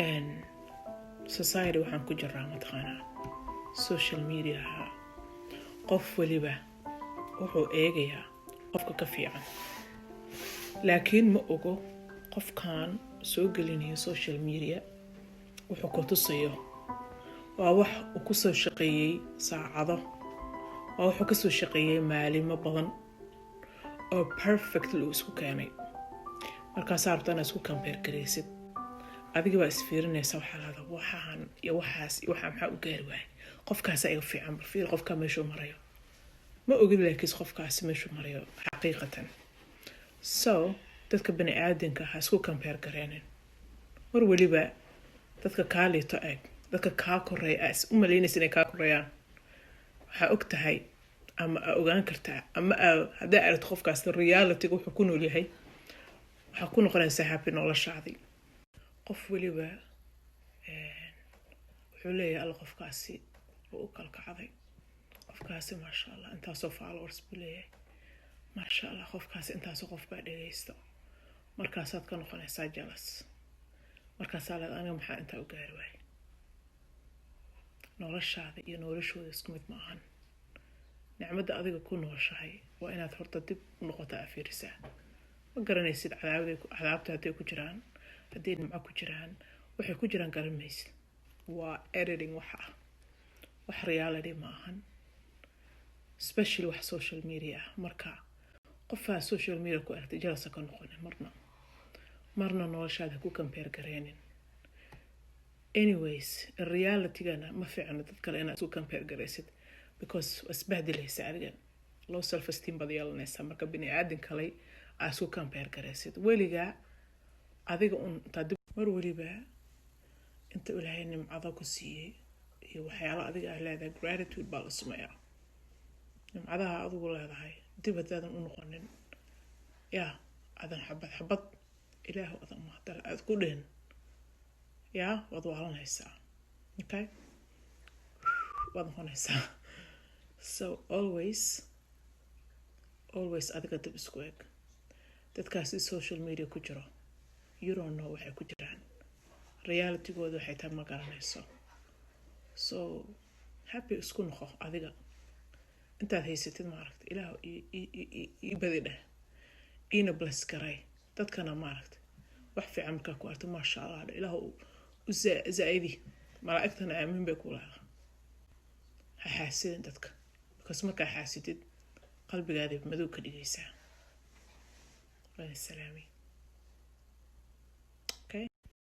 and society waxaan ku jiraa mataqaanaa social media qof waliba wuxuu eegayaa qofka ka fiican laakiin ma ogo qofkan soo gelinayo social media wuxuu ku tusayo waa wax uu ku soo shaqeeyay saacado waa wuxuu ka soo shaqeeyay maalimo badan oo perfectly uu isku keenay markaas aartana isku compare gareysid adiga waa isfiirinaysa waxa laada waxaan iyo waxaas iyo waxa maxaa u gaari waay qofkaas ay fiican fiir qofka meeshu marayo ma ogid laakiin qofkaas meeshu marayo xaqiiqatan so dadka bani aadanka ha isku compare gareenin war waliba dadka kaalito eg dadka ka koreeya is u maleynaysa inay ka koreeyaan waxa og tahay ama ogaan kartaa ama hadaa aad qofkaas reality wuxuu ku nool yahay waxa ku noqonaysa happy noloshaadii qof waliba wuxuu leeyahay alla qofkaasi uu kala kacday qofkaasi ma sha Allah inta soo followers buu leeyahay ma sha Allah qofkaasi inta soo qof baa dhageysto markaas aad ka noqonaysaa jealous markaas aad aniga maxaa inta u gaari waay noloshaada iyo noloshooda isku mid ma ahan nicmada adiga ku nooshahay waa inaad horta dib u noqoto afiirisa ma garanaysid cadaabta haday ku jiraan haday nimco ku jiraan waxay ku jiraan garanaysid waa editing wax reality ma ahan especially wax social media marka qofka social media ku aragtay jalasa ka noqon marna noloshaada ku compare gareenin anyways reality gana ma fiicna dad kale inaad ku compare gareysid because wasbahdilaysa adiga low self esteem bad yeelanaysa marka bini aadan kale aad ku compare gareysid weliga adiga taadib mar waliba inta Ilaahay nimcada ku siiyay iyo waxyaalo adiga ah leedahay gratitude baa la sameeyaa nimcadaha adigu leedahay dibadaadan u noqonin adan xabad Ilaahu adan ma hadal aad ku dheen wad waalanaysaa okay wad noqonaysaa so always adiga dib isku eeg dadkaasi social media ku jiro you don't know waxay ku jiraan reality gooda waxay tahay ma garanayso so happy isku noqo adiga intaad haysatid ma aragtay Ilaahu ii badidha ina bless garay dadkana ma aragtay wax fiican markaa ku arto ma sha Allah Ilaahu u zaidi malaa'igtana aamin bay ku leedahay ha xaasidin dadka because markaa xaasidid qalbigaada madow ka dhigaysaa wa salaami